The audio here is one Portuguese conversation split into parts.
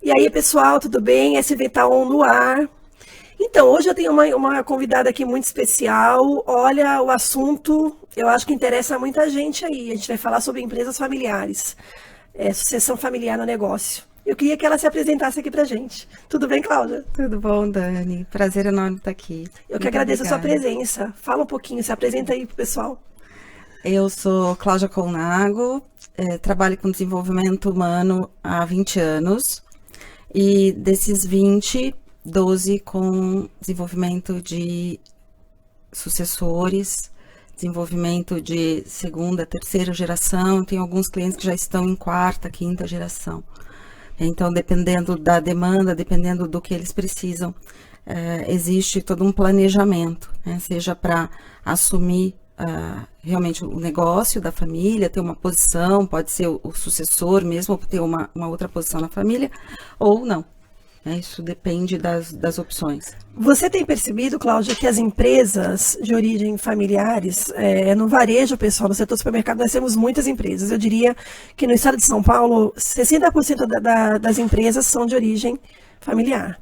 E aí, pessoal, tudo bem? SV tá on no ar. Então, hoje eu tenho uma convidada aqui muito especial. Olha, o assunto, eu acho que interessa muita gente aí. A gente vai falar sobre empresas familiares, sucessão familiar no negócio. Eu queria que ela se apresentasse aqui pra gente. Tudo bem, Cláudia? Tudo bom, Dani? Prazer enorme estar aqui. Eu que agradeço a sua presença. Fala um pouquinho, se apresenta aí pro pessoal. Eu sou Cláudia Colnago, trabalho com desenvolvimento humano há 20 anos. E desses 20, 12 com desenvolvimento de sucessores, desenvolvimento de segunda, terceira geração. Tem alguns clientes que já estão em quarta, quinta geração. Então, dependendo da demanda, dependendo do que eles precisam, existe todo um planejamento, né? Seja para assumir realmente o negócio da família, ter uma posição, pode ser o sucessor mesmo, ou ter uma outra posição na família, ou não. Isso depende das opções. Você tem percebido, Cláudia, que as empresas de origem familiares, no varejo, pessoal, no setor supermercado, nós temos muitas empresas. Eu diria que no estado de São Paulo, 60% das empresas são de origem familiar.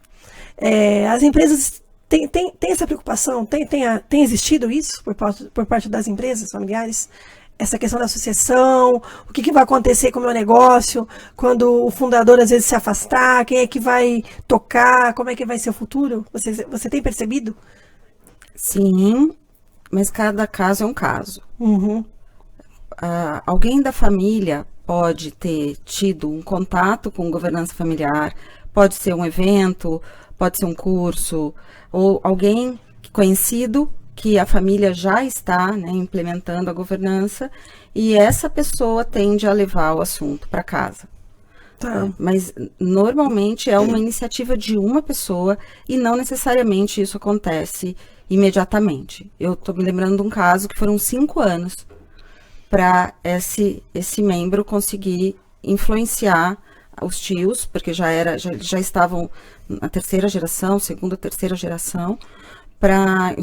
As empresas têm essa preocupação? Tem existido isso por parte das empresas familiares? Essa questão da sucessão, o que vai acontecer com o meu negócio, quando o fundador às vezes se afastar, quem é que vai tocar, como é que vai ser o futuro? Você tem percebido? Sim, mas cada caso é um caso. Uhum. Alguém da família pode ter tido um contato com governança familiar, pode ser um evento, pode ser um curso, ou alguém conhecido que a família já está, né, implementando a governança, e essa pessoa tende a levar o assunto para casa. Tá. Mas normalmente é uma iniciativa de uma pessoa e não necessariamente isso acontece imediatamente. Eu estou me lembrando de um caso que foram 5 anos para esse membro conseguir influenciar os tios, porque já estavam na terceira geração, segunda, terceira geração, para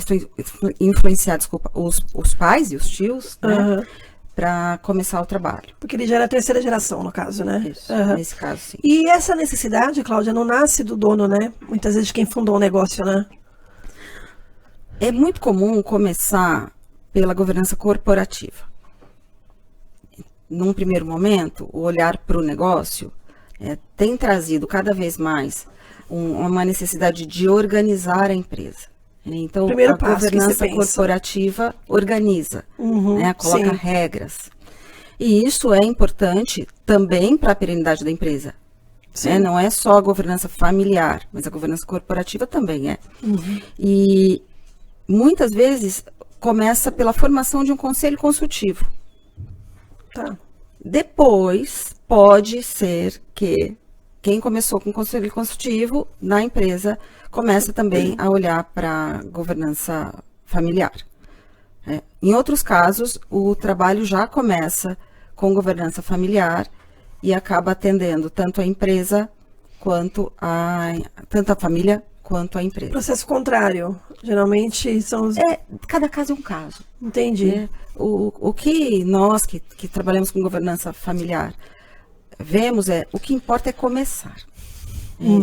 influenciar, os pais e os tios, né, para começar o trabalho. Porque ele já era a terceira geração, no caso, né? Isso, nesse caso, sim. E essa necessidade, Cláudia, não nasce do dono, né? Muitas vezes de quem fundou o negócio, né? É muito comum começar pela governança corporativa. Num primeiro momento, o olhar para o negócio tem trazido cada vez mais uma necessidade de organizar a empresa. Então, a governança corporativa organiza, né, coloca regras. E isso é importante também para a perenidade da empresa. Né? Não é só a governança familiar, mas a governança corporativa também é. E muitas vezes começa pela formação de um conselho consultivo. Tá. Depois, pode ser que quem começou com conselho consultivo na empresa começa também a olhar para a governança familiar. Em outros casos, o trabalho já começa com governança familiar e acaba atendendo tanto a empresa tanto a família quanto a empresa. Processo contrário. Geralmente são os... Cada caso é um caso. Entendi. O que nós que trabalhamos com governança familiar vemos o que importa é começar.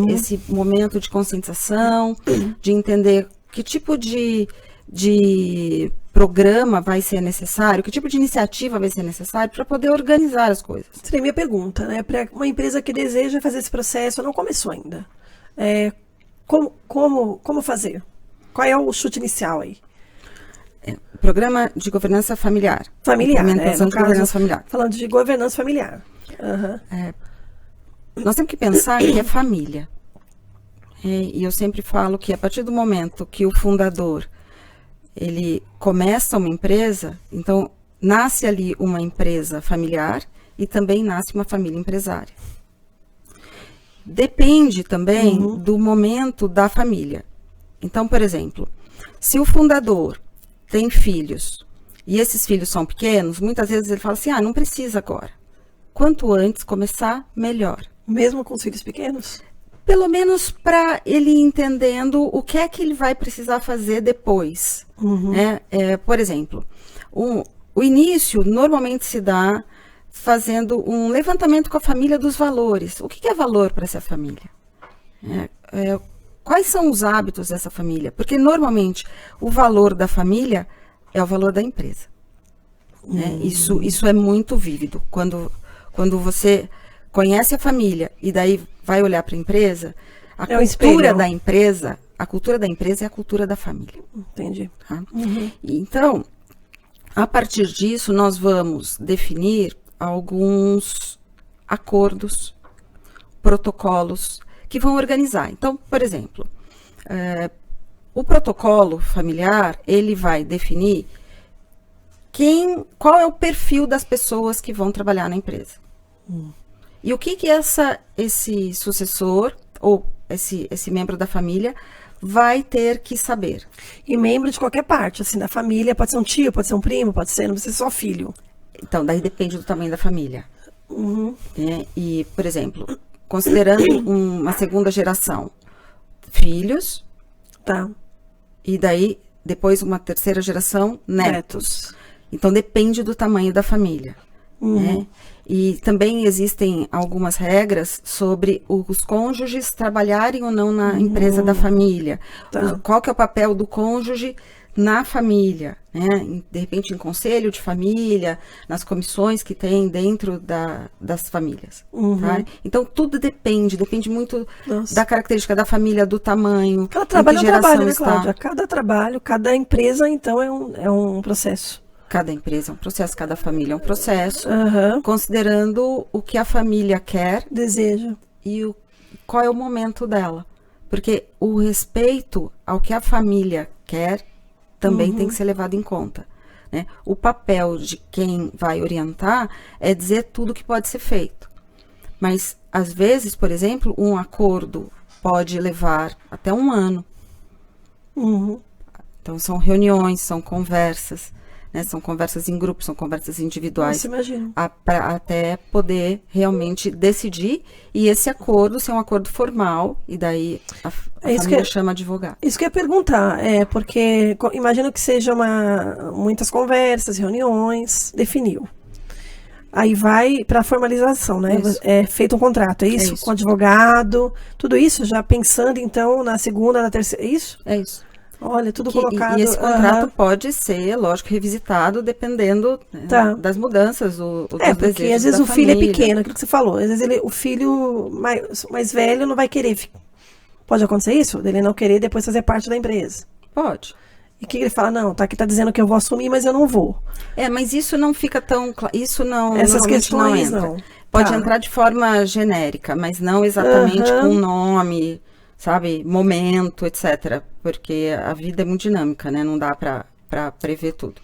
Esse momento de conscientização, de entender que tipo de programa vai ser necessário, que tipo de iniciativa vai ser necessário para poder organizar as coisas. Seria a minha pergunta, né? Para uma empresa que deseja fazer esse processo, não começou ainda. Como fazer? Qual é o chute inicial aí? Programa de governança familiar. Implementação de governança familiar. Falando de governança familiar. Nós temos que pensar que é família. E eu sempre falo que a partir do momento que o fundador ele começa uma empresa, então nasce ali uma empresa familiar e também nasce uma família empresária. Depende também do momento da família. Então, por exemplo, se o fundador tem filhos e esses filhos são pequenos, muitas vezes ele fala assim, não precisa agora. Quanto antes começar, melhor. Mesmo com os filhos pequenos? Pelo menos para ele entendendo o que é que ele vai precisar fazer depois. Por exemplo, o início normalmente se dá fazendo um levantamento com a família dos valores. O que é valor para essa família? Quais são os hábitos dessa família? Porque, normalmente, o valor da família é o valor da empresa. Né? Isso é muito vívido. Quando você conhece a família e daí vai olhar para a empresa, a cultura da empresa é a cultura da família. Entendi. Tá? Então, a partir disso, nós vamos definir alguns acordos, protocolos que vão organizar. Então, por exemplo, o protocolo familiar, ele vai definir qual é o perfil das pessoas que vão trabalhar na empresa. E o que esse sucessor ou esse membro da família vai ter que saber. E membro de qualquer parte, assim, da família, pode ser um tio, pode ser um primo, não precisa ser só filho. Então, daí depende do tamanho da família. E, por exemplo, considerando uma segunda geração, filhos, tá. E daí, depois, uma terceira geração, netos. Então, depende do tamanho da família. Né? E também existem algumas regras sobre os cônjuges trabalharem ou não na empresa da família. Tá. Qual que é o papel do cônjuge na família, né? De repente em conselho de família, nas comissões que tem dentro das famílias. Tá? Então tudo depende muito da característica da família, do tamanho. Cada trabalho é um trabalho, né, Cláudia? Cada trabalho, cada empresa, então, é um processo. Cada empresa é um processo, cada família é um processo, considerando o que a família quer, deseja e qual é o momento dela. Porque o respeito ao que a família quer também tem que ser levado em conta. Né? O papel de quem vai orientar é dizer tudo que pode ser feito. Mas, às vezes, por exemplo, um acordo pode levar até 1 ano. Então, são reuniões, são conversas. Né, são conversas em grupo, são conversas individuais. Nossa, imagino. Até poder realmente decidir, e esse acordo ser um acordo formal, e daí a família chama advogado. Isso que eu ia perguntar, porque imagino que seja muitas conversas, reuniões, definiu. Aí vai para a formalização, né? É feito um contrato, é isso? Com advogado, tudo isso já pensando então na segunda, na terceira, é isso? É isso. Olha, tudo colocado. E esse contrato pode ser, lógico, revisitado dependendo das mudanças, dos desejos porque às vezes o filho é pequeno, aquilo que você falou. Às vezes o filho mais velho não vai querer. Pode acontecer isso? Dele não querer depois fazer parte da empresa? Pode. E o que ele fala? Não, aqui tá dizendo que eu vou assumir, mas eu não vou. Mas isso não fica tão claro. Isso não. Essas questões não entra. Pode entrar de forma genérica, mas não exatamente com nome, sabe, momento, etc. Porque a vida é muito dinâmica, né? Não dá para prever tudo.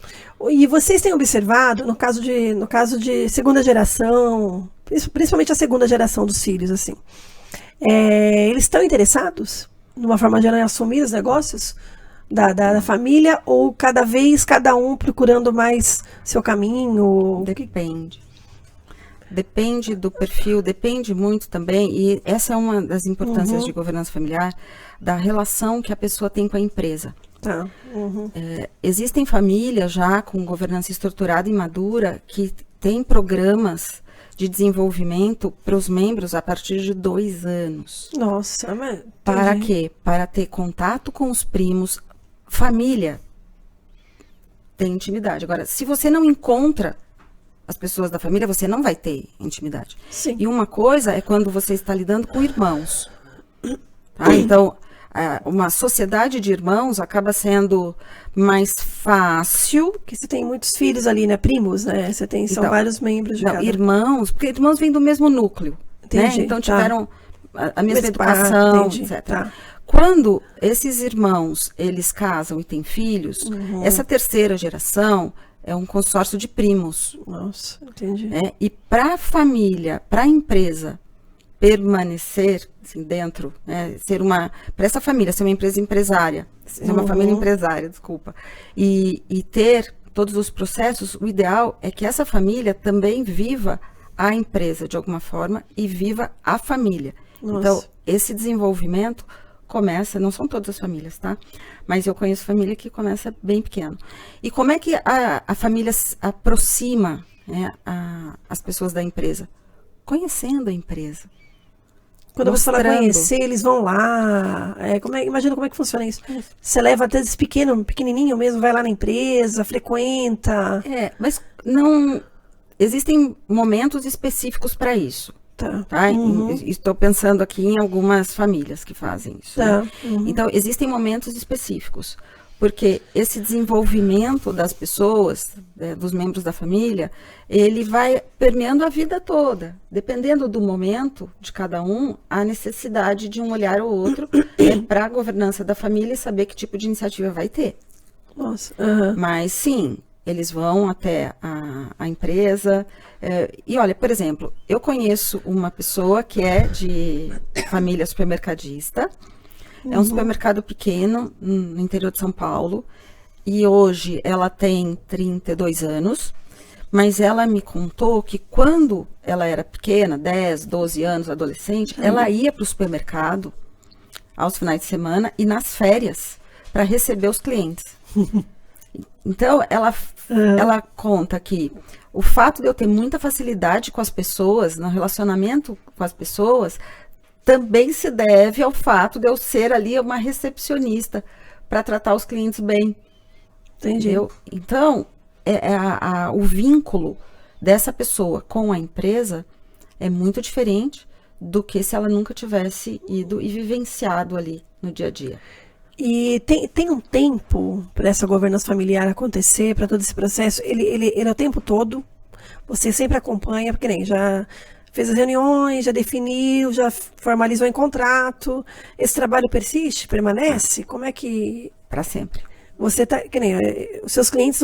E vocês têm observado, no caso de segunda geração, principalmente a segunda geração dos filhos, assim, eles estão interessados, de uma forma geral, em assumir os negócios da família, ou cada um procurando mais seu caminho? Depende. Depende do perfil, depende muito também, e essa é uma das importâncias de governança familiar, da relação que a pessoa tem com a empresa. Tá. Existem famílias já com governança estruturada e madura que têm programas de desenvolvimento para os membros a partir de 2 anos. Nossa, mas... Para quê? Para ter contato com os primos. Família tem intimidade. Agora, se você não encontra as pessoas da família, você não vai ter intimidade. Sim. E uma coisa é quando você está lidando com irmãos. Tá? Então, uma sociedade de irmãos acaba sendo mais fácil. Porque você tem muitos filhos ali, né? Primos, né? São vários membros de cada... Irmãos, porque irmãos vêm do mesmo núcleo. Né? Então, tiveram a mesma educação, etc. Tá. Quando esses irmãos, eles casam e têm filhos, essa terceira geração é um consórcio de primos. Nossa, entendi. E para a família, para a empresa permanecer assim, dentro, para essa família ser uma empresa empresária, ser uma família empresária, desculpa, e ter todos os processos, o ideal é que essa família também viva a empresa de alguma forma e viva a família. Nossa. Então, esse desenvolvimento começa, não são todas as famílias, tá? Mas eu conheço família que começa bem pequeno. E como é que a família se aproxima as pessoas da empresa? Conhecendo a empresa. Quando você fala conhecer, eles vão lá. Imagina como é que funciona isso. Você leva até esse pequenininho mesmo, vai lá na empresa, frequenta. Mas não... Existem momentos específicos para isso. Tá? Uhum. Estou pensando aqui em algumas famílias que fazem isso. Tá. Né? Uhum. Então, existem momentos específicos. Porque esse desenvolvimento das pessoas, dos membros da família, ele vai permeando a vida toda. Dependendo do momento de cada um, há necessidade de um olhar ou outro para a governança da família e saber que tipo de iniciativa vai ter. Nossa. Uhum. Mas, sim, eles vão até a empresa. E olha, por exemplo, eu conheço uma pessoa que é de família supermercadista. É um supermercado pequeno, no interior de São Paulo, e hoje ela tem 32 anos, mas ela me contou que quando ela era pequena, 10, 12 anos, adolescente, ela ia para o supermercado aos finais de semana e nas férias para receber os clientes. Então, ela conta que o fato de eu ter muita facilidade com as pessoas, no relacionamento com as pessoas, também se deve ao fato de eu ser ali uma recepcionista para tratar os clientes bem. Entendi. Então, o vínculo dessa pessoa com a empresa é muito diferente do que se ela nunca tivesse ido e vivenciado ali no dia a dia. E tem um tempo para essa governança familiar acontecer, para todo esse processo? Ele é o tempo todo? Você sempre acompanha, porque nem já... fez as reuniões, já definiu, já formalizou em contrato. Esse trabalho persiste, permanece? Como é que... Para sempre. Você tá... Que nem, os seus clientes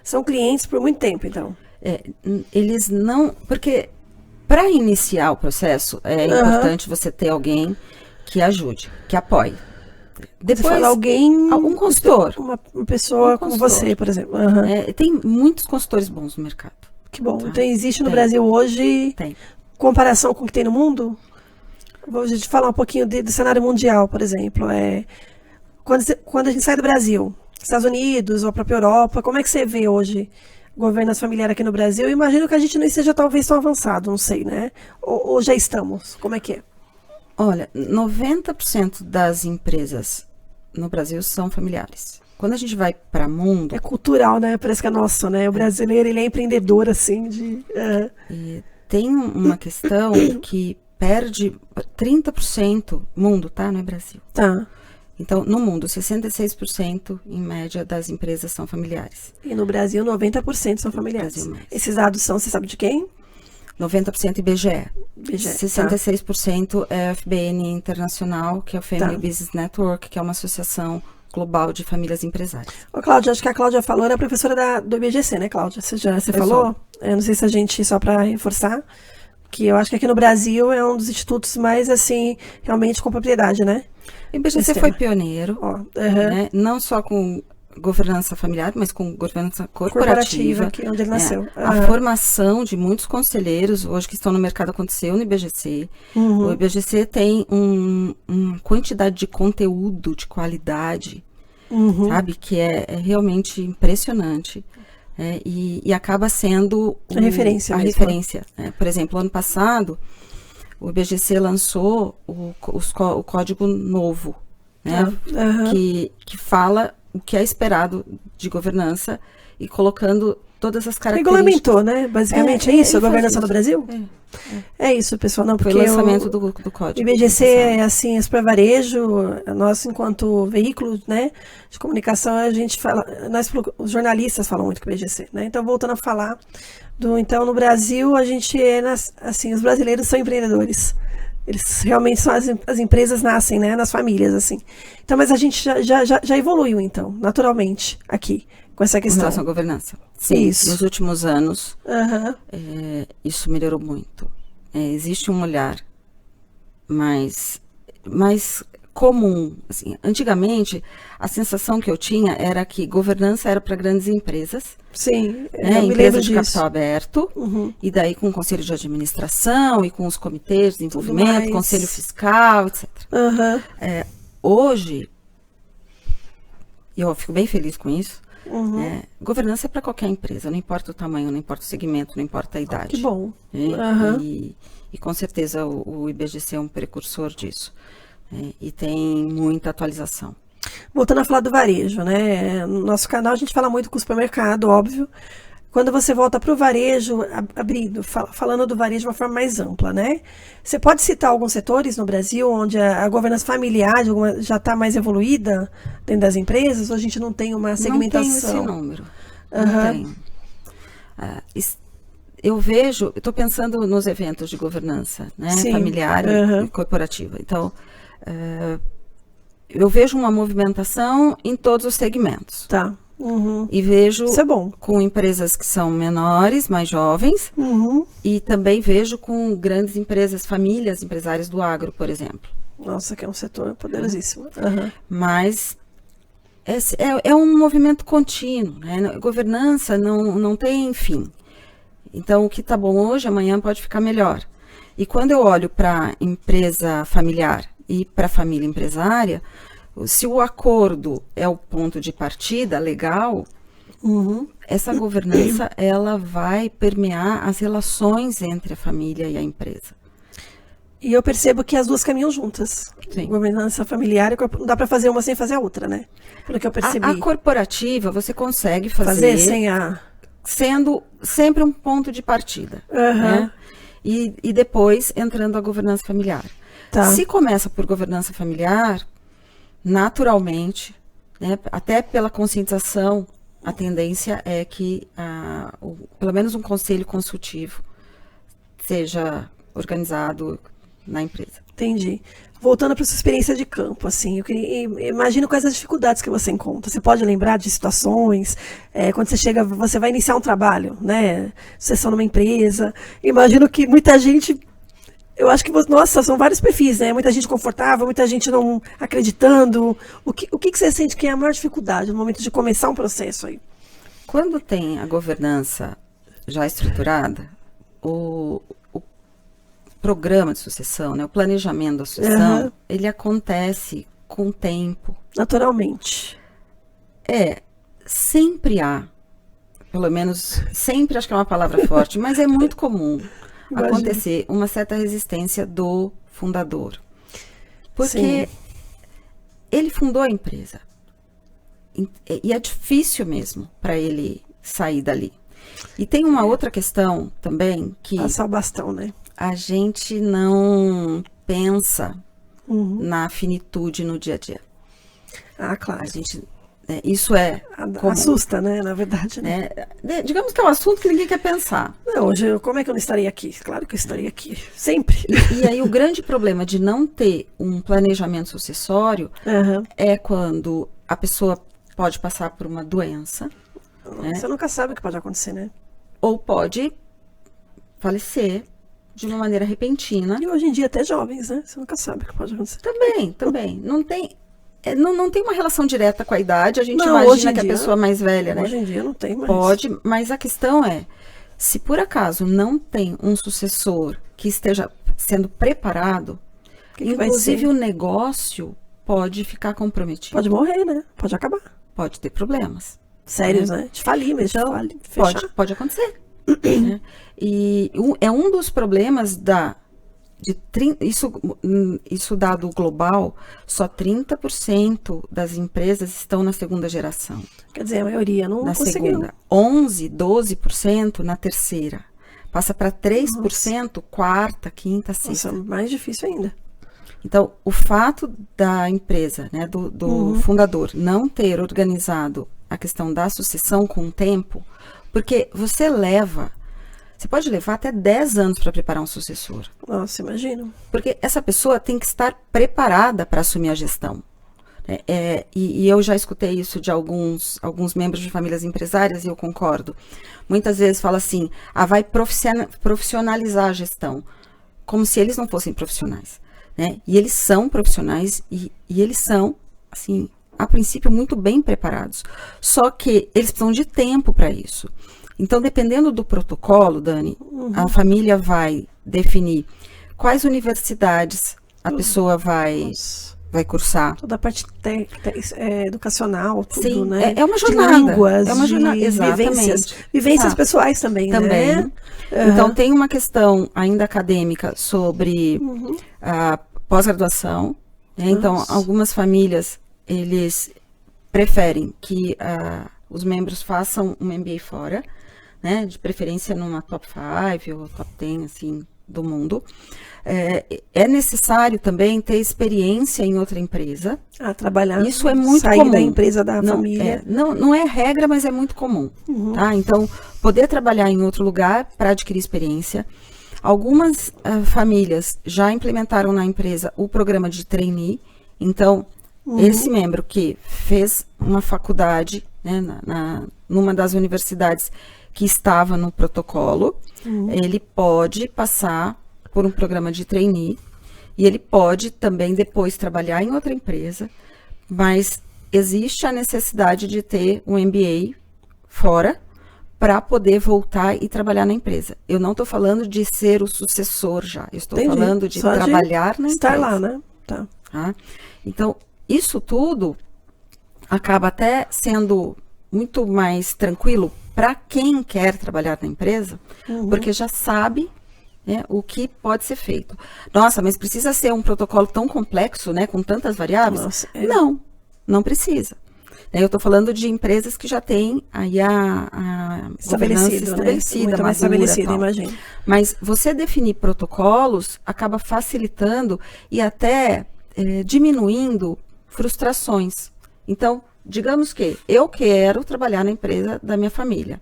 são clientes por muito tempo, então. Eles não... Porque para iniciar o processo, é importante você ter alguém que ajude, que apoie. Depois, você fala alguém... Algum consultor. Uma pessoa como você, por exemplo. Tem muitos consultores bons no mercado. Que bom. Tá. Então, existe no Brasil hoje, comparação com o que tem no mundo? Vou te falar um pouquinho do cenário mundial, por exemplo. Quando a gente sai do Brasil, Estados Unidos ou a própria Europa, como é que você vê hoje governança familiar aqui no Brasil? Eu imagino que a gente não esteja talvez tão avançado, não sei, né? Ou já estamos? Como é que é? Olha, 90% das empresas no Brasil são familiares. Quando a gente vai para mundo... É cultural, né? Parece que é nosso, né? O brasileiro, ele é empreendedor, assim, E tem uma questão que perde 30%, mundo, tá? Não é Brasil. Tá. Então, no mundo, 66% em média das empresas são familiares. E no Brasil, 90% são familiares. Esses dados são, você sabe de quem? 90% IBGE. 66% é a FBN Internacional, que é o Family Business Network, que é uma associação global de famílias empresárias. Ô, Cláudia, acho que a Cláudia falou, era professora do IBGC, né, Cláudia? Você falou? Eu não sei se a gente, só para reforçar, que eu acho que aqui no Brasil é um dos institutos mais, assim, realmente com propriedade, né? O IBGC foi pioneiro, né? Não só com governança familiar, mas com governança corporativa, que é onde ele nasceu. A formação de muitos conselheiros, hoje que estão no mercado, aconteceu no IBGC. O IBGC tem uma quantidade de conteúdo de qualidade, sabe, que é realmente impressionante. E acaba sendo a referência. Por exemplo, ano passado, o IBGC lançou o código novo, né, que fala o que é esperado de governança e colocando todas as características. Regulamentou, né? Basicamente é isso, a governança no Brasil? É isso, pessoal. Não, porque foi o lançamento do código. O IBGC é assim, para varejo, nós enquanto veículo, né, de comunicação, a gente fala, os jornalistas falam muito com o IBGC, né? Então, voltando a falar então no Brasil, a gente assim, os brasileiros são empreendedores. Eles realmente são, as empresas nascem, né, nas famílias, assim. Então, mas a gente já evoluiu, então, naturalmente, aqui, com essa questão. Com relação à governança. Sim, isso. Nos últimos anos, isso melhorou muito. Existe um olhar mais comum. Assim, antigamente, a sensação que eu tinha era que governança era para grandes empresas. Sim, empresas de capital aberto, e daí com o conselho de administração e com os comitês de desenvolvimento, conselho fiscal, etc. Hoje, e eu fico bem feliz com isso, Governança é para qualquer empresa, não importa o tamanho, não importa o segmento, não importa a idade. Que bom. E com certeza o IBGC é um precursor disso. E tem muita atualização. Voltando a falar do varejo, né? No nosso canal a gente fala muito com o supermercado, óbvio. Quando você volta para o varejo, falando do varejo de uma forma mais ampla, né? Você pode citar alguns setores no Brasil onde a governança familiar já está mais evoluída dentro das empresas, ou a gente não tem uma segmentação? Não tenho esse número. Não tenho. Eu estou pensando nos eventos de governança, né? Familiar e corporativa. Então, eu vejo uma movimentação em todos os segmentos. Tá. E vejo Isso é bom. Com empresas que são menores, mais jovens, e também vejo com grandes empresas, famílias empresárias do agro, por exemplo. Nossa, que é um setor poderosíssimo. Mas é um movimento contínuo, né? Governança não tem fim. Então, o que está bom hoje, amanhã pode ficar melhor. E quando eu olho para a empresa familiar e para a família empresária, se o acordo é o ponto de partida legal, essa governança ela vai permear as relações entre a família e a empresa. E eu percebo que as duas caminham juntas. Sim. Governança familiar, não dá para fazer uma sem fazer a outra, né? Pelo que eu percebi. A corporativa você consegue fazer sendo sempre um ponto de partida. Né? E depois entrando a governança familiar. Tá. Se começa por governança familiar, naturalmente, né, até pela conscientização, a tendência é que pelo menos um conselho consultivo seja organizado na empresa. Entendi. Voltando para sua experiência de campo, assim, eu imagino quais as dificuldades que você encontra. Você pode lembrar de situações, quando você vai iniciar um trabalho, né? Sucessão numa empresa. Imagino que muita gente, eu acho que, nossa, são vários perfis, né? Muita gente confortável, muita gente não acreditando. O que você sente que é a maior dificuldade no momento de começar um processo aí? Quando tem a governança já estruturada, o programa de sucessão, né, o planejamento da sucessão, ele acontece com o tempo. Naturalmente. Sempre há, pelo menos, sempre acho que é uma palavra forte, mas é muito comum acontecer uma certa resistência do fundador. Porque ele fundou a empresa. E é difícil mesmo para ele sair dali. E tem uma outra questão também que... Passar o bastão, né? A gente não pensa na finitude no dia a dia. Claro. Isso assusta, né? Na verdade, né? Digamos que é um assunto que ninguém quer pensar. Não, hoje, como é que eu não estaria aqui? Claro que eu estaria aqui, sempre. E aí o grande problema de não ter um planejamento sucessório é quando a pessoa pode passar por uma doença. Você nunca sabe o que pode acontecer, né? Ou pode falecer de uma maneira repentina. E hoje em dia até jovens, né? Você nunca sabe o que pode acontecer. Também. Não tem uma relação direta com a idade. A gente imagina que a pessoa mais velha, né? Hoje em dia não tem mais. Pode, mas a questão é, se por acaso não tem um sucessor que esteja sendo preparado, inclusive o negócio pode ficar comprometido. Pode morrer, né? Pode acabar. Pode ter problemas. Sérios, né? De falir mesmo. Então, pode acontecer. Né? E é um dos problemas isso dado global, só 30% das empresas estão na segunda geração. Quer dizer, a maioria não conseguiu. Segunda, 11%, 12% na terceira. Passa para 3%, quarta, quinta, sexta. Nossa, mais difícil ainda. Então, o fato da empresa, né, do fundador, não ter organizado a questão da sucessão com o tempo, porque você pode levar até 10 anos para preparar um sucessor. Nossa, imagino. Porque essa pessoa tem que estar preparada para assumir a gestão. E eu já escutei isso de alguns membros de famílias empresárias e eu concordo. Muitas vezes fala assim, vai profissionalizar a gestão, como se eles não fossem profissionais. Né? E eles são profissionais e eles são, assim, a princípio, muito bem preparados. Só que eles precisam de tempo para isso. Então, dependendo do protocolo, Dani, a família vai definir quais universidades a pessoa vai vai cursar. Toda a parte educacional, tudo, sim, né? É uma jornada. De línguas, é uma jornada, exatamente. Vivências pessoais também, né? Então, tem uma questão ainda acadêmica sobre a pós-graduação. Né? Então, algumas famílias, eles preferem que os membros façam um MBA fora, né? De preferência numa top 5 ou top 10, assim, do mundo. É necessário também ter experiência em outra empresa. Trabalhar. Isso é muito sair comum. Da empresa da família. Não é regra, mas é muito comum. Tá? Então, poder trabalhar em outro lugar para adquirir experiência. Algumas famílias já implementaram na empresa o programa de trainee. Então, esse membro que fez uma faculdade, né, numa das universidades que estava no protocolo, ele pode passar por um programa de trainee e ele pode também depois trabalhar em outra empresa, mas existe a necessidade de ter um MBA fora para poder voltar e trabalhar na empresa. Eu não estou falando de ser o sucessor já, eu estou falando de trabalhar na empresa. Estar lá, né? Tá? Então, isso tudo acaba até sendo muito mais tranquilo para quem quer trabalhar na empresa, porque já sabe, né, o que pode ser feito. Nossa, mas precisa ser um protocolo tão complexo, né, com tantas variáveis? Nossa, Não precisa. Eu estou falando de empresas que já têm aí a estabelecida, muito mais estabelecida, imagino. Mas você definir protocolos acaba facilitando e até diminuindo frustrações. Então, digamos que eu quero trabalhar na empresa da minha família.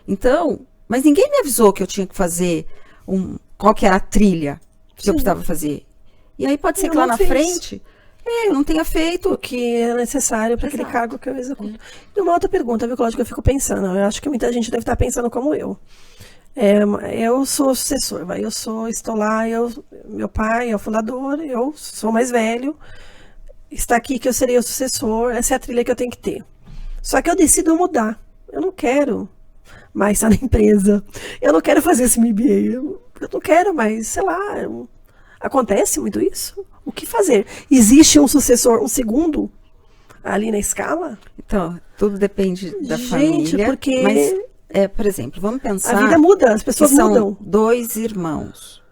Então, mas ninguém me avisou que eu tinha que fazer qual que era a trilha que eu precisava fazer. E aí pode ser que lá na frente eu não tenha feito o que é necessário para aquele cargo que eu executo. E uma outra pergunta, viu, Cláudia, que eu fico pensando. Eu acho que muita gente deve estar pensando como eu. Eu sou sucessor, estou lá, meu pai é o fundador, eu sou mais velho, está aqui que eu serei o sucessor, essa é a trilha que eu tenho que ter. Só que eu decido mudar. Eu não quero mais estar na empresa. Eu não quero fazer esse MBA. Eu não quero mais, sei lá. Acontece muito isso? O que fazer? Existe um sucessor, um segundo ali na escala? Então, tudo depende da família. Porque... Mas, por exemplo, vamos pensar... A vida muda, as pessoas mudam. São 2 irmãos,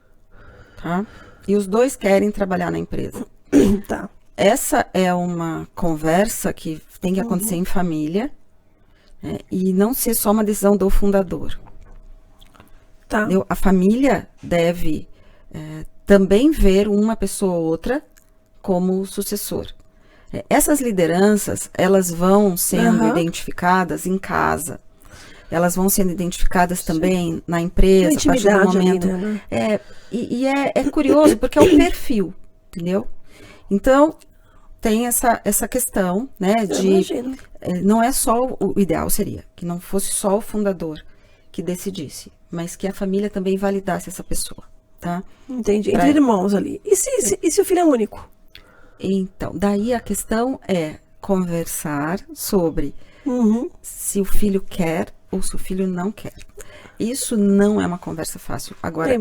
tá? E os 2 querem trabalhar na empresa. Tá. Essa é uma conversa que tem que acontecer em família, né, e não ser só uma decisão do fundador. Tá. A família deve também ver uma pessoa ou outra como sucessor. Essas lideranças, elas vão sendo identificadas em casa. Elas vão sendo identificadas também na empresa, a partir do momento. Ali, né? É curioso, porque é o perfil, entendeu? Então, tem essa questão, né, não é só o ideal seria que não fosse só o fundador que decidisse, mas que a família também validasse essa pessoa, tá? Entendi. Entre irmãos ali. E se o filho é único? Então, daí a questão é conversar sobre se o filho quer ou se o filho não quer. Isso não é uma conversa fácil. Agora,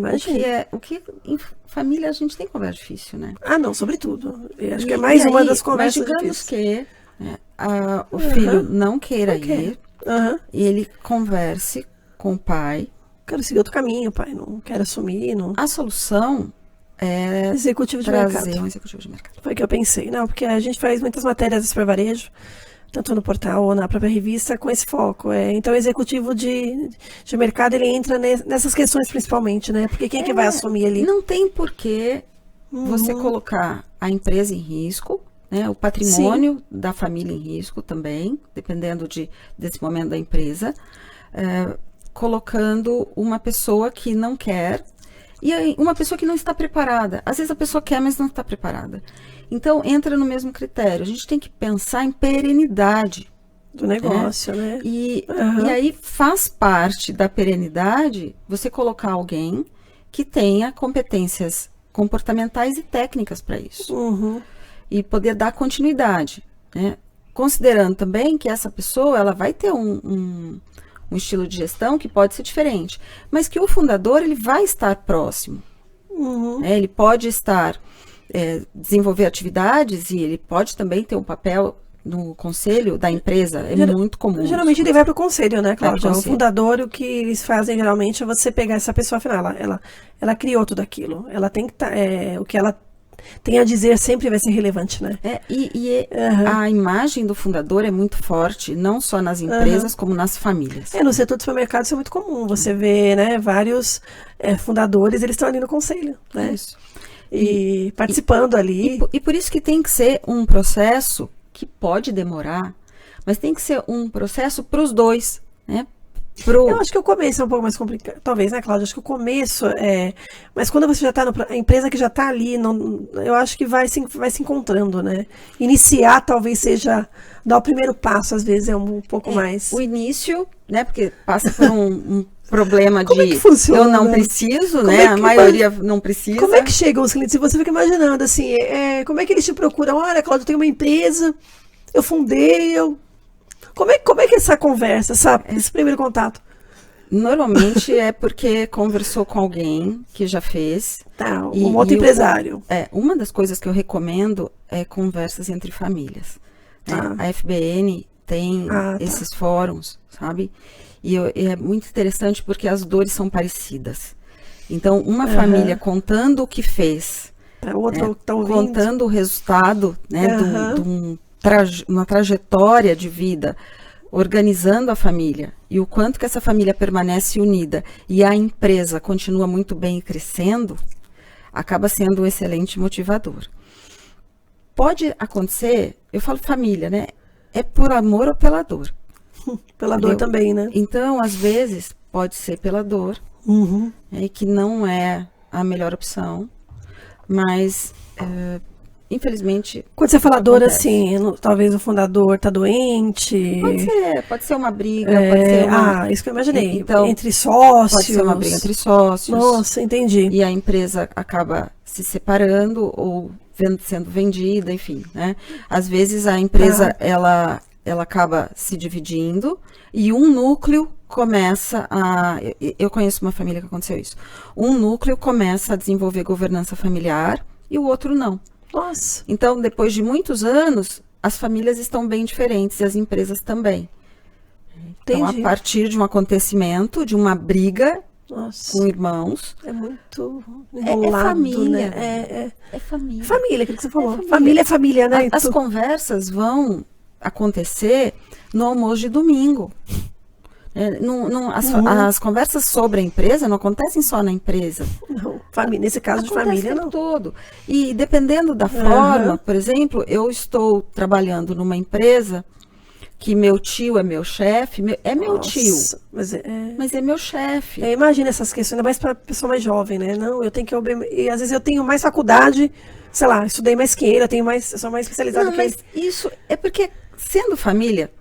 o que em família a gente tem conversa difícil, né? Não, sobretudo. Eu acho que é mais uma das conversas difíceis. Que o filho não queira ir, e ele converse com o pai. Quero seguir outro caminho, pai, não quero assumir. Não... A solução é executivo de trazer um executivo de mercado. Foi o que eu pensei. Não, porque a gente faz muitas matérias para varejo, tanto no portal ou na própria revista, com esse foco. Então, o executivo de mercado, ele entra nessas questões principalmente, né? Porque quem é que vai assumir ali? Não tem porquê você colocar a empresa em risco, né? O patrimônio da família em risco também, dependendo desse momento da empresa, colocando uma pessoa que não quer e aí, uma pessoa que não está preparada. Às vezes a pessoa quer, mas não está preparada. Então, entra no mesmo critério. A gente tem que pensar em perenidade do negócio, né? E aí faz parte da perenidade você colocar alguém que tenha competências comportamentais e técnicas para isso. E poder dar continuidade, né? Considerando também que essa pessoa ela vai ter um estilo de gestão que pode ser diferente, mas que o fundador ele vai estar próximo. Ele pode estar desenvolver atividades e ele pode também ter um papel no conselho da empresa, muito comum. Geralmente ele vai para o conselho, né, Cláudia? O fundador, o que eles fazem geralmente é você pegar essa pessoa afinal, ela criou tudo aquilo, ela tem que o que ela tem a dizer sempre vai ser relevante, né? A imagem do fundador é muito forte, não só nas empresas, como nas famílias. No setor de supermercado isso é muito comum, você vê, né, vários fundadores, eles estão ali no conselho, né? Isso. E participando ali. E por isso que tem que ser um processo que pode demorar, mas tem que ser um processo para os dois, né? Eu acho que o começo é um pouco mais complicado, talvez, né, Cláudia? Acho que o começo mas quando você já está a empresa que já está ali, eu acho que vai se encontrando, né? Iniciar talvez seja, dar o primeiro passo, às vezes é um pouco mais. O início, né? Porque passa por um problema Como de é que funciona? Eu não preciso, né? A maioria não precisa. Como é que chegam os clientes? E você fica imaginando, assim, como é que eles te procuram? Olha, Cláudia, eu tenho uma empresa, eu fundei, Como é que é essa conversa, esse primeiro contato? Normalmente é porque conversou com alguém que já fez. Um outro empresário. Uma das coisas que eu recomendo é conversas entre famílias. A FBN tem esses fóruns, sabe? E é muito interessante porque as dores são parecidas. Então, uma família contando o que fez, contando o resultado, né, uma trajetória de vida, organizando a família e o quanto que essa família permanece unida e a empresa continua muito bem e crescendo, acaba sendo um excelente motivador. Pode acontecer, eu falo família, né? É por amor ou pela dor. Pela dor também, né? Então, às vezes, pode ser pela dor, que não é a melhor opção, mas infelizmente. Quando você fala dor, assim, talvez o fundador está doente. Pode ser uma briga, pode ser uma. Isso que eu imaginei. Então, entre sócios. Pode ser uma briga entre sócios. Nossa, entendi. E a empresa acaba se separando ou sendo vendida, enfim, né? Às vezes a empresa, ela acaba se dividindo e um núcleo começa a... Eu conheço uma família que aconteceu isso. Um núcleo começa a desenvolver governança familiar e o outro não. Nossa. Então, depois de muitos anos, as famílias estão bem diferentes e as empresas também. Então, a partir de um acontecimento, de uma briga com irmãos... É muito enrolado, família, né? É família. Família, aquilo que você falou. Família é família, né? As conversas vão acontecer no almoço de domingo. As conversas sobre a empresa não acontecem só na empresa. Não, nesse caso de família, não. Todo. E dependendo da forma, por exemplo, eu estou trabalhando numa empresa que meu tio é meu chefe, meu tio, mas é meu chefe. Imagina essas questões, ainda mais para pessoa mais jovem, né? Não, eu tenho que e às vezes eu tenho mais faculdade, sei lá, estudei mais que ele, sou mais especializada que ele. Isso é porque, sendo família,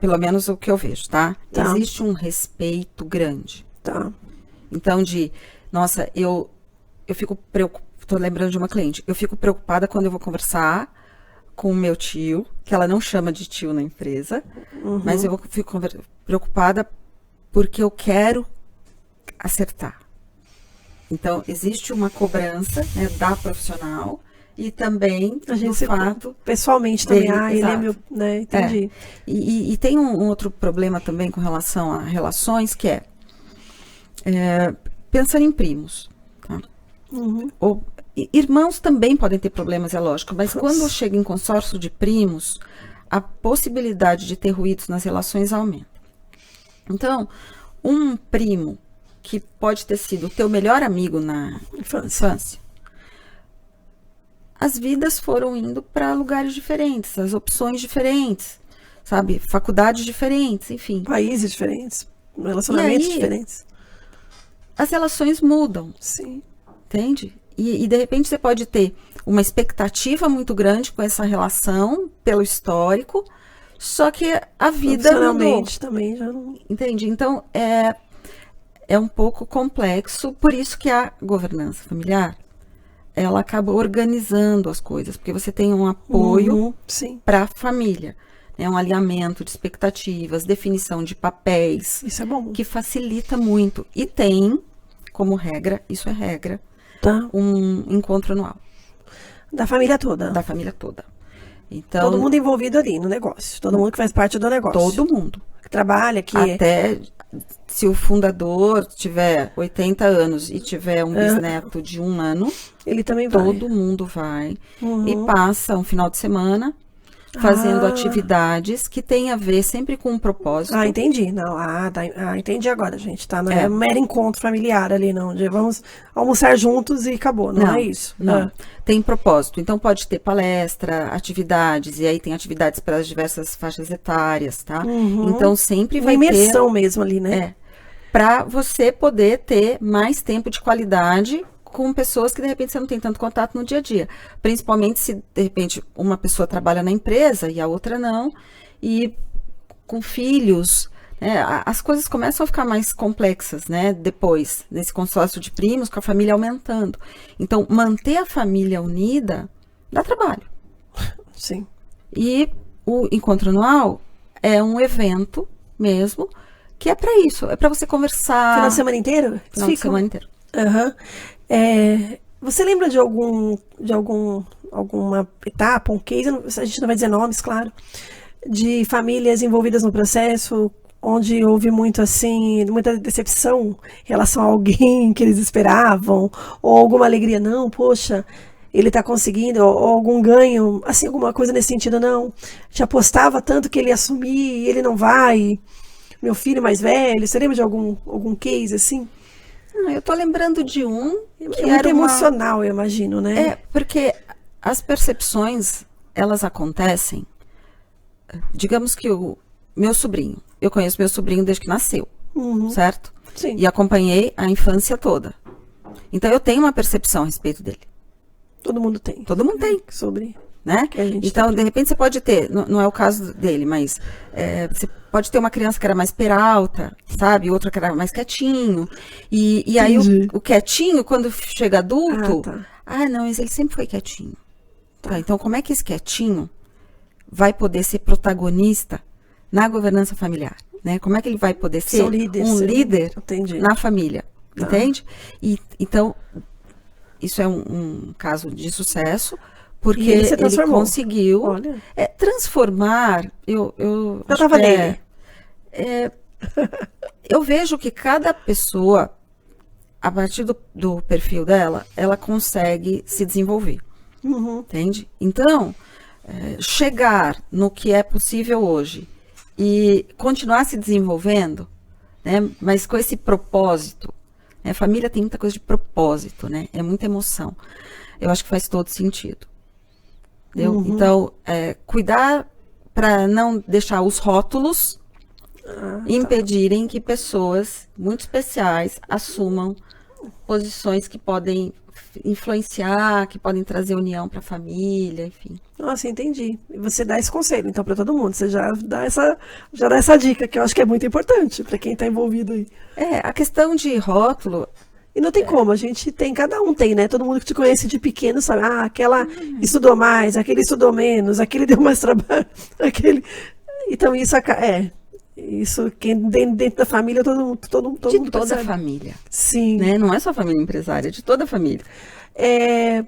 pelo menos o que eu vejo, tá? Existe um respeito grande. Então, nossa, eu fico preocupada, tô lembrando de uma cliente, eu fico preocupada quando eu vou conversar com o meu tio, que ela não chama de tio na empresa, mas eu fico preocupada porque eu quero acertar. Então, existe uma cobrança, né, da profissional e também do fato... Pessoalmente também, ele é meu... Né, entendi. E tem um outro problema também com relação a relações, que é pensando em primos. Tá? Irmãos também podem ter problemas, é lógico, mas quando chega em consórcio de primos, a possibilidade de ter ruídos nas relações aumenta. Então, um primo que pode ter sido o teu melhor amigo na infância, as vidas foram indo para lugares diferentes, as opções diferentes, sabe? Faculdades diferentes, enfim. Países diferentes, relacionamentos diferentes. As relações mudam. Sim. Entende? E de repente você pode ter uma expectativa muito grande com essa relação, pelo histórico, só que a vida mudou. Também já não... Entende? Então, é um pouco complexo, por isso que a governança familiar, ela acaba organizando as coisas, porque você tem um apoio para a família, né? Um alinhamento de expectativas, definição de papéis. Isso é bom. Que facilita muito. E tem, como regra, isso é regra, um encontro anual. Da família toda. Da família toda. Então, todo mundo envolvido ali no negócio. Todo mundo que faz parte do negócio. Todo mundo. Que trabalha, que... Até se o fundador tiver 80 anos e tiver um bisneto de 1 ano, ele também vai. Todo mundo vai e passa um final de semana fazendo atividades que tem a ver sempre com um propósito. Entendi. Não, entendi agora, gente. Tá? Não é um mero encontro familiar ali, não. De vamos almoçar juntos e acabou. Não é isso. Não. Tem propósito. Então pode ter palestra, atividades, e aí tem atividades para as diversas faixas etárias, tá? Então sempre vai ter... Uma imersão mesmo ali, né? Para você poder ter mais tempo de qualidade com pessoas que de repente você não tem tanto contato no dia a dia. Principalmente se de repente uma pessoa trabalha na empresa e a outra não, e com filhos, né, as coisas começam a ficar mais complexas, né? Depois, nesse consórcio de primos, com a família aumentando. Então, manter a família unida dá trabalho. Sim. E o encontro anual é um evento mesmo, que é para isso, é para você conversar. Final de semana inteiro? Final de semana inteiro. Você lembra de alguma etapa, um case, a gente não vai dizer nomes, claro, de famílias envolvidas no processo, onde houve muita decepção em relação a alguém que eles esperavam, ou alguma alegria, não, poxa, ele está conseguindo, ou algum ganho, assim, alguma coisa nesse sentido, não, já apostava tanto que ele ia assumir e ele não vai, meu filho mais velho, você lembra de algum case assim? Eu tô lembrando de um que é muito emocional, eu imagino, né? Porque as percepções, elas acontecem, digamos que o meu sobrinho, eu conheço meu sobrinho desde que nasceu, certo? Sim. E acompanhei a infância toda. Então eu tenho uma percepção a respeito dele. Todo mundo tem. Todo mundo tem. Sobre... Né? Então, de repente, você pode ter, não é o caso dele, mas você pode ter uma criança que era mais peralta, sabe? Outra que era mais quietinho. E aí o quietinho, quando chega adulto, não, mas ele sempre foi quietinho. Tá, então, como é que esse quietinho vai poder ser protagonista na governança familiar? Né? Como é que ele vai poder ser um líder na família? Entende? Então, isso é um caso de sucesso. Porque ele conseguiu transformar. Eu estava nele. Eu vejo que cada pessoa, a partir do perfil dela, ela consegue se desenvolver. Entende? Então, chegar no que é possível hoje e continuar se desenvolvendo, né, mas com esse propósito. A família tem muita coisa de propósito, né? É muita emoção. Eu acho que faz todo sentido. Então, cuidar para não deixar os rótulos impedirem que pessoas muito especiais assumam posições que podem influenciar, que podem trazer união para a família, enfim. Nossa, entendi. E você dá esse conselho, então, para todo mundo. Você já dá essa dica, que eu acho que é muito importante para quem está envolvido aí. A questão de rótulo... E não tem como, cada um tem, né? Todo mundo que te conhece de pequeno sabe, aquela estudou mais, aquele estudou menos, aquele deu mais trabalho, aquele... Então isso quem dentro da família, todo mundo de toda percebe. A família. Sim. Né? Não é só a família empresária, é de toda a família.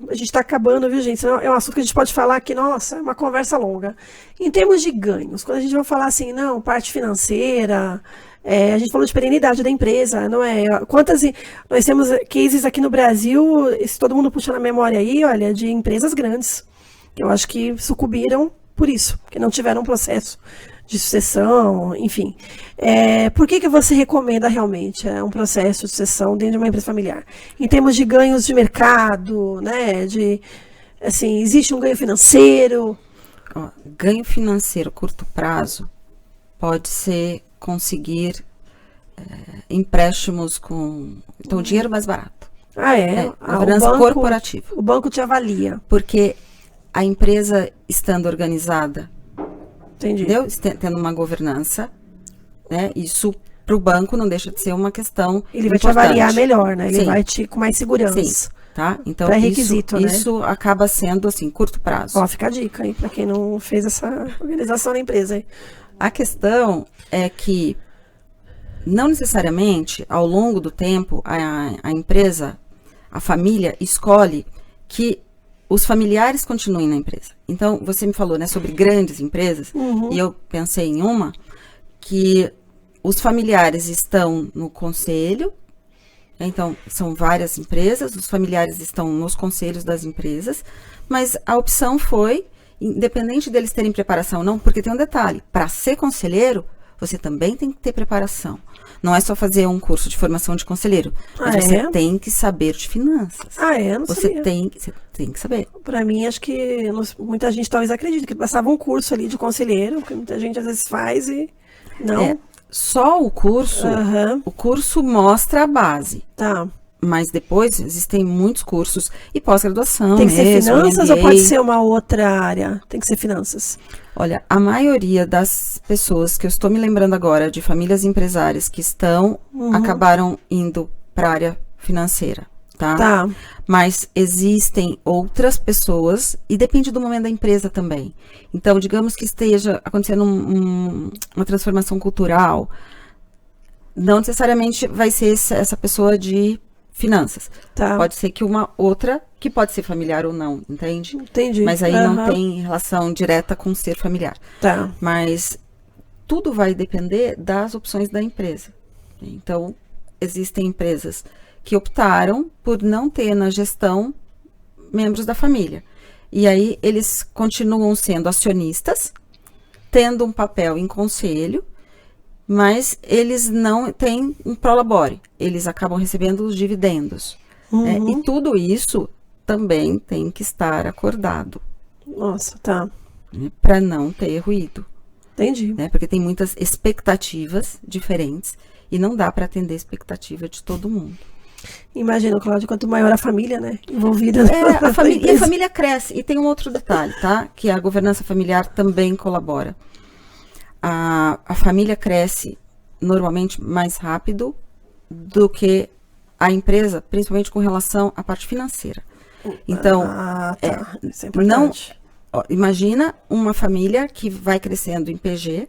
A gente está acabando, viu, gente? É um assunto que a gente pode falar que, nossa, é uma conversa longa. Em termos de ganhos, quando a gente vai falar assim, não, parte financeira... a gente falou de perenidade da empresa, não é? Nós temos cases aqui no Brasil, se todo mundo puxa na memória aí, olha, de empresas grandes, que eu acho que sucumbiram por isso, porque não tiveram um processo de sucessão, enfim. Por que você recomenda realmente um processo de sucessão dentro de uma empresa familiar? Em termos de ganhos de mercado, né? Existe um ganho financeiro? Ganho financeiro curto prazo pode ser conseguir empréstimos então dinheiro mais barato. Governança corporativa. O banco te avalia. Porque a empresa estando organizada, entendi, entendeu? Tendo uma governança, né? Isso para o banco não deixa de ser uma questão Ele vai importante. Te avaliar melhor, né? Ele vai te com mais segurança. Sim, tá? Então isso acaba sendo assim, curto prazo. Fica a dica aí para quem não fez essa organização da empresa aí. A questão é que, não necessariamente, ao longo do tempo, a empresa, a família, escolhe que os familiares continuem na empresa. Então, você me falou, né, sobre grandes empresas, e eu pensei em uma que os familiares estão no conselho, então, são várias empresas, os familiares estão nos conselhos das empresas, mas a opção foi, independente deles terem preparação ou não, porque tem um detalhe, para ser conselheiro, você também tem que ter preparação. Não é só fazer um curso de formação de conselheiro, mas você tem que saber de finanças. Não você sabia. Tem que saber. Para mim, acho que muita gente talvez acredite que passava um curso ali de conselheiro, que muita gente às vezes faz e não. Só o curso mostra a base. Tá. Mas depois existem muitos cursos e pós-graduação. Tem que ser finanças ou pode ser uma outra área? Tem que ser finanças. Olha, a maioria das pessoas que eu estou me lembrando agora, de famílias empresárias que acabaram indo para a área financeira, tá? Mas existem outras pessoas, e depende do momento da empresa também. Então, digamos que esteja acontecendo uma transformação cultural, não necessariamente vai ser essa pessoa de finanças. Pode ser que uma outra, que pode ser familiar ou não, entende? Entendi. Mas aí não tem relação direta com ser familiar. Mas tudo vai depender das opções da empresa. Então, existem empresas que optaram por não ter na gestão membros da família. E aí eles continuam sendo acionistas, tendo um papel em conselho, mas eles não têm um prolabore. Eles acabam recebendo os dividendos. E tudo isso também tem que estar acordado. Nossa, para não ter ruído. Entendi. Porque tem muitas expectativas diferentes e não dá para atender a expectativa de todo mundo. Imagina, Cláudia, quanto maior a família, né, envolvida. A família cresce. E tem um outro detalhe, tá? Que a governança familiar também colabora. A família cresce normalmente mais rápido do que a empresa, principalmente com relação à parte financeira. Então, isso é importante. Imagina uma família que vai crescendo em PG,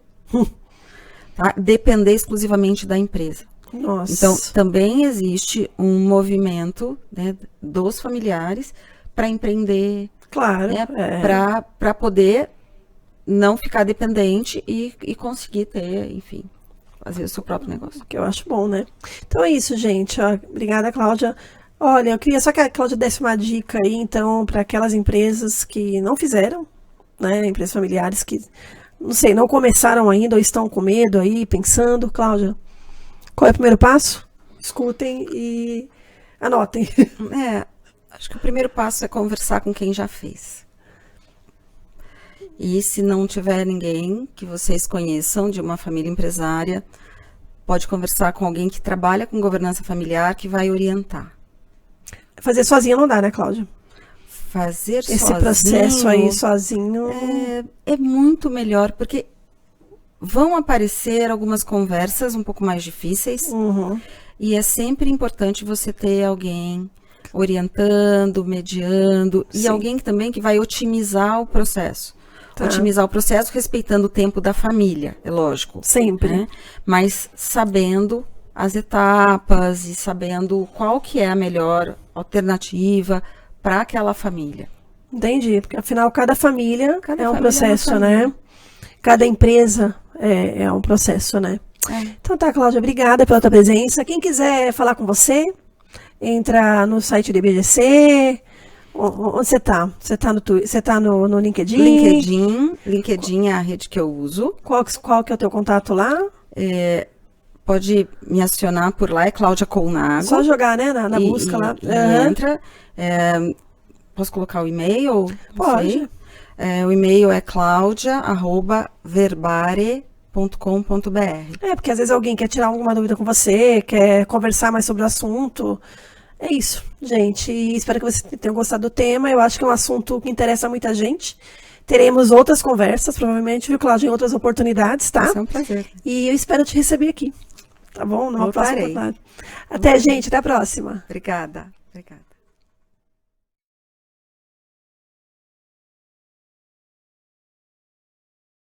tá? Depender exclusivamente da empresa. Nossa. Então, também existe um movimento, né, dos familiares para empreender, para poder não ficar dependente e conseguir ter, enfim, fazer o seu próprio negócio. Que eu acho bom, né? Então é isso, gente. Obrigada, Cláudia. Olha, eu queria só que a Cláudia desse uma dica aí, então, para aquelas empresas que não fizeram, né? Empresas familiares que, não sei, não começaram ainda ou estão com medo aí, pensando. Cláudia, qual é o primeiro passo? Escutem e anotem. Acho que o primeiro passo é conversar com quem já fez. E se não tiver ninguém que vocês conheçam de uma família empresária, pode conversar com alguém que trabalha com governança familiar que vai orientar. Fazer sozinha não dá, né, Cláudia? Fazer esse processo aí sozinho é muito melhor, porque vão aparecer algumas conversas um pouco mais difíceis, e é sempre importante você ter alguém orientando, mediando, e alguém também que vai otimizar o processo. Otimizar o processo respeitando o tempo da família, é lógico. Sempre. Né? Mas sabendo as etapas e sabendo qual que é a melhor alternativa para aquela família. Entendi, porque afinal cada família é um processo, né? Cada empresa é um processo, né? Então tá, Cláudia, obrigada pela tua presença. Quem quiser falar com você, entra no site do IBGC. Onde você tá? Você tá no LinkedIn? LinkedIn é a rede que eu uso. Qual que é o teu contato lá? Pode me acionar por lá, é Cláudia Colnago. Só jogar, né, na busca lá. Entra. Posso colocar o e-mail? Pode. O e-mail é claudia@verbare.com.br. Porque às vezes alguém quer tirar alguma dúvida com você, quer conversar mais sobre o assunto. É isso, gente. E espero que vocês tenham gostado do tema. Eu acho que é um assunto que interessa muita gente. Teremos outras conversas, provavelmente, viu, Cláudia, em outras oportunidades, tá? É um prazer. E eu espero te receber aqui, tá bom? Numa próxima oportunidade. Até, gente. Até a próxima. Obrigada.